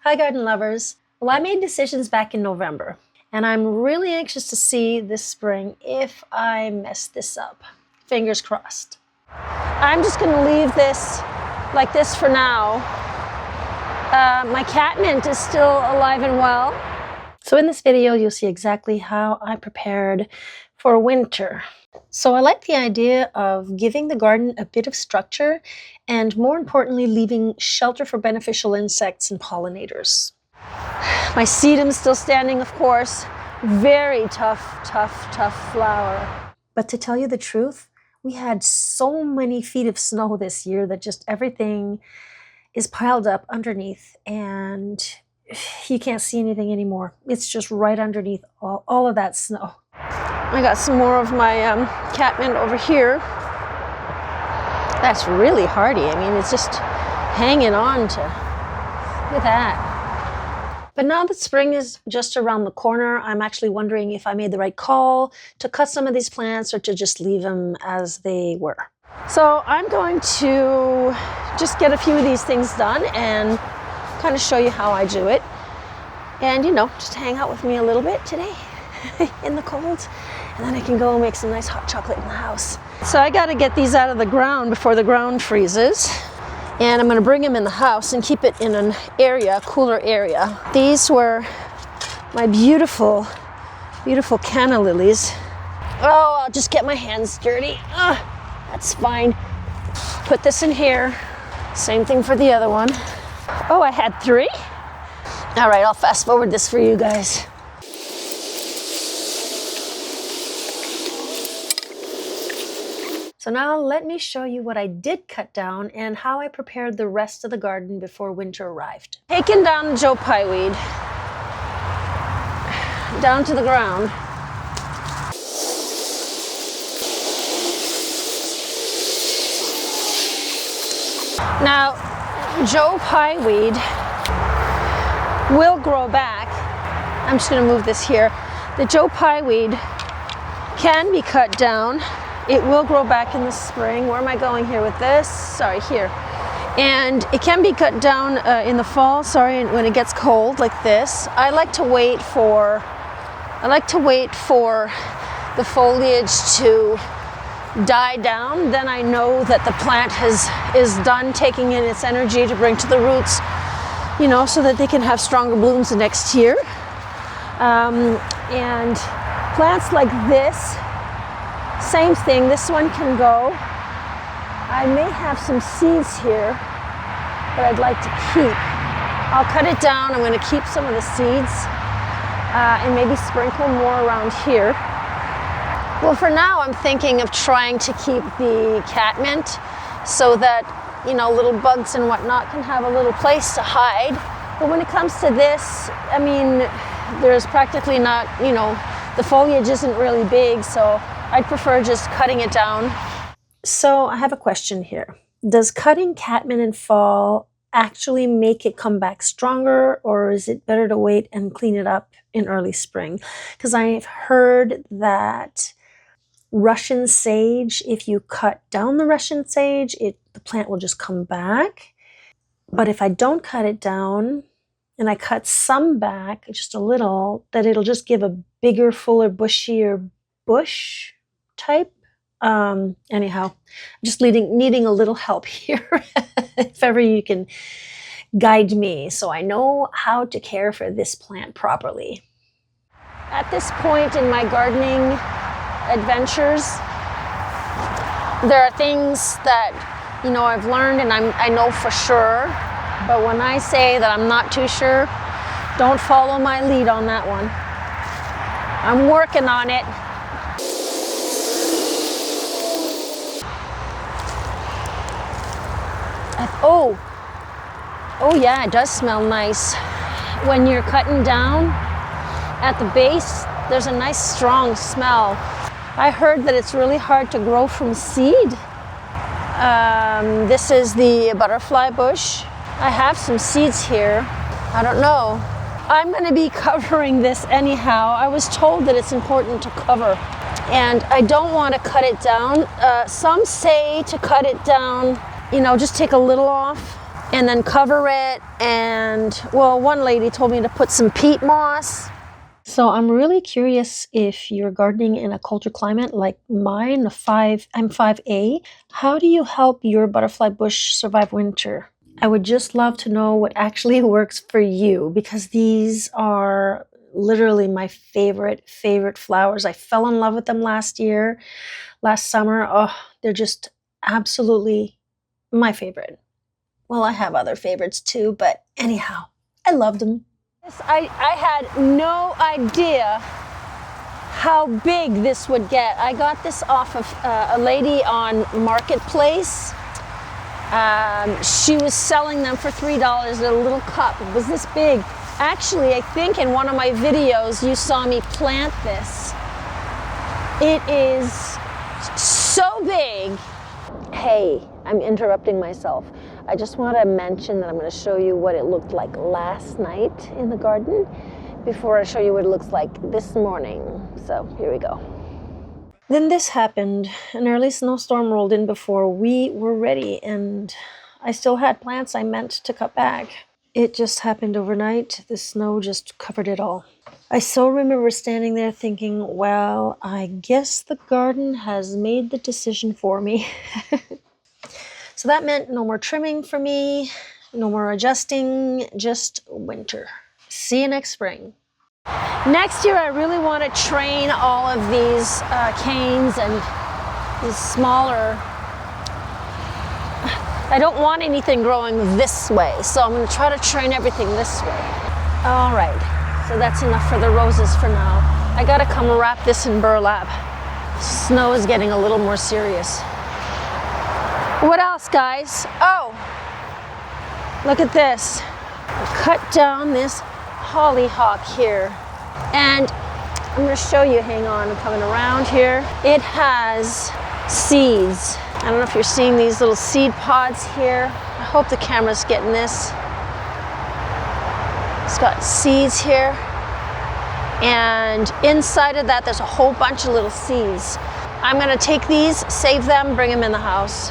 Hi garden lovers. Well, I made decisions back in November, and I'm really anxious to see this spring if I mess this up. Fingers crossed. I'm just going to leave this like this for now. My catmint is still alive and well. So in this video, you'll see exactly how I prepared for winter. So I like the idea of giving the garden a bit of structure and, more importantly, leaving shelter for beneficial insects and pollinators. My sedum's still standing, of course. Very tough flower. But to tell you the truth, we had so many feet of snow this year that just everything is piled up underneath and you can't see anything anymore. It's just right underneath all of that snow. I got some more of my catmint over here. That's really hardy. I mean, it's just hanging on to, look at that. But now that spring is just around the corner, I'm actually wondering if I made the right call to cut some of these plants or to just leave them as they were. So I'm going to just get a few of these things done and kind of show you how I do it. And, you know, just hang out with me a little bit today in the cold. And then I can go make some nice hot chocolate in the house. So I got to get these out of the ground before the ground freezes. And I'm going to bring them in the house and keep it in an area, a cooler area. These were my beautiful, beautiful canna lilies. Oh, I'll just get my hands dirty. That's fine. Put this in here. Same thing for the other one. Oh, I had 3? All right, I'll fast forward this for you guys. So now let me show you what I did cut down and how I prepared the rest of the garden before winter arrived. Taking down the Joe Pye weed down to the ground. Now, Joe Pye weed will grow back. I'm just going to move this here. The Joe Pye weed can be cut down. It will grow back in the spring. Where am I going here with this? Sorry, here. And it can be cut down in the fall, when it gets cold like this. I like to wait for the foliage to die down. Then I know that the plant is done taking in its energy to bring to the roots, you know, so that they can have stronger blooms the next year. And plants like this, same thing, this one can go. I may have some seeds here that I'd like to keep. I'll cut it down. I'm going to keep some of the seeds and maybe sprinkle more around here. Well, for now, I'm thinking of trying to keep the catmint so that, you know, little bugs and whatnot can have a little place to hide. But when it comes to this, I mean, there's practically not, you know, the foliage isn't really big, so I'd prefer just cutting it down. So I have a question here. Does cutting catmint in fall actually make it come back stronger, or is it better to wait and clean it up in early spring? Because I've heard that Russian sage, if you cut down the Russian sage, the plant will just come back. But if I don't cut it down and I cut some back, just a little, that it'll just give a bigger, fuller, bushier bush type. Anyhow, I'm just needing a little help here. If ever you can guide me so I know how to care for this plant properly. At this point in my gardening adventures, there are things that, you know, I've learned and I know for sure, but when I say that I'm not too sure, don't follow my lead on that one. I'm working on it. Oh yeah, it does smell nice. When you're cutting down at the base, there's a nice strong smell. I heard that it's really hard to grow from seed. This is the butterfly bush. I have some seeds here. I don't know. I'm going to be covering this anyhow. I was told that it's important to cover, and I don't want to cut it down. Some say to cut it down, you know, just take a little off and then cover it. And well, one lady told me to put some peat moss. So I'm really curious if you're gardening in a colder climate like mine, I'm 5A. How do you help your butterfly bush survive winter? I would just love to know what actually works for you, because these are literally my favorite flowers. I fell in love with them last summer. Oh, they're just absolutely my favorite. Well, I have other favorites too, but anyhow, I loved them. I had no idea how big this would get. I got this off of a lady on Marketplace. She was selling them for $3 in a little cup. It was this big. Actually, I think in one of my videos you saw me plant this. It is so big. Hey, I'm interrupting myself. I just want to mention that I'm going to show you what it looked like last night in the garden before I show you what it looks like this morning. So here we go. Then this happened. An early snowstorm rolled in before we were ready, and I still had plants I meant to cut back. It just happened overnight. The snow just covered it all. I so remember standing there thinking, well, I guess the garden has made the decision for me. So that meant no more trimming for me, no more adjusting, just winter. See you next spring. Next year, I really want to train all of these canes and these smaller. I don't want anything growing this way, so I'm going to try to train everything this way. All right, so that's enough for the roses for now. I got to come wrap this in burlap. Snow is getting a little more serious. What else, guys? Oh, look at this. I cut down this hollyhock here, and I'm going to show you. Hang on, I'm coming around here. It has seeds. I don't know if you're seeing these little seed pods here. I hope the camera's getting this. It's got seeds here, and inside of that there's a whole bunch of little seeds. I'm going to take these, save them, bring them in the house.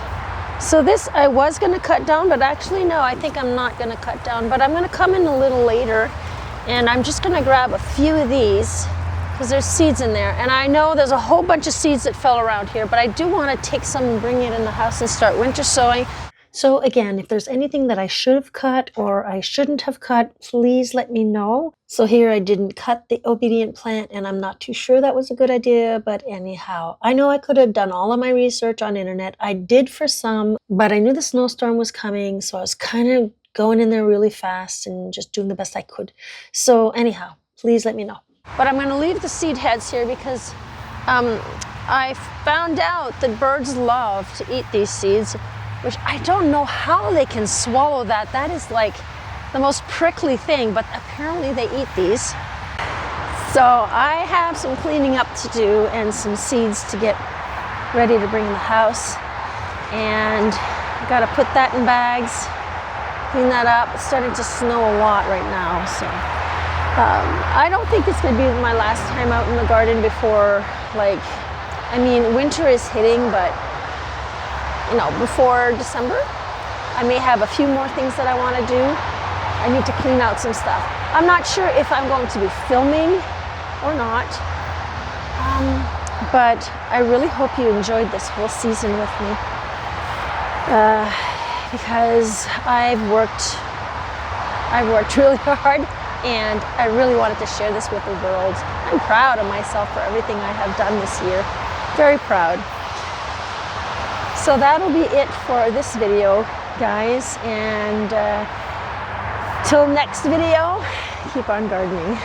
So this I was going to cut down, but actually no, I think I'm not going to cut down, but I'm going to come in a little later, and I'm just going to grab a few of these because there's seeds in there. And I know there's a whole bunch of seeds that fell around here, but I do want to take some and bring it in the house and start winter sowing. So again, if there's anything that I should have cut or I shouldn't have cut, please let me know. So here I didn't cut the obedient plant, and I'm not too sure that was a good idea, but anyhow, I know I could have done all of my research on internet. I did for some, but I knew the snowstorm was coming, so I was kind of going in there really fast and just doing the best I could. So anyhow, please let me know. But I'm going to leave the seed heads here because I found out that birds love to eat these seeds, which I don't know how they can swallow that. That is like the most prickly thing, but apparently they eat these. So I have some cleaning up to do and some seeds to get ready to bring in the house. And I gotta put that in bags, clean that up. It's starting to snow a lot right now, so. I don't think it's gonna be my last time out in the garden before, winter is hitting, but before December, I may have a few more things that I want to do. I need to clean out some stuff. I'm not sure if I'm going to be filming or not, but I really hope you enjoyed this whole season with me, because I've worked really hard, and I really wanted to share this with the world. I'm proud of myself for everything I have done this year. Very proud. So that'll be it for this video, guys, and till next video, keep on gardening.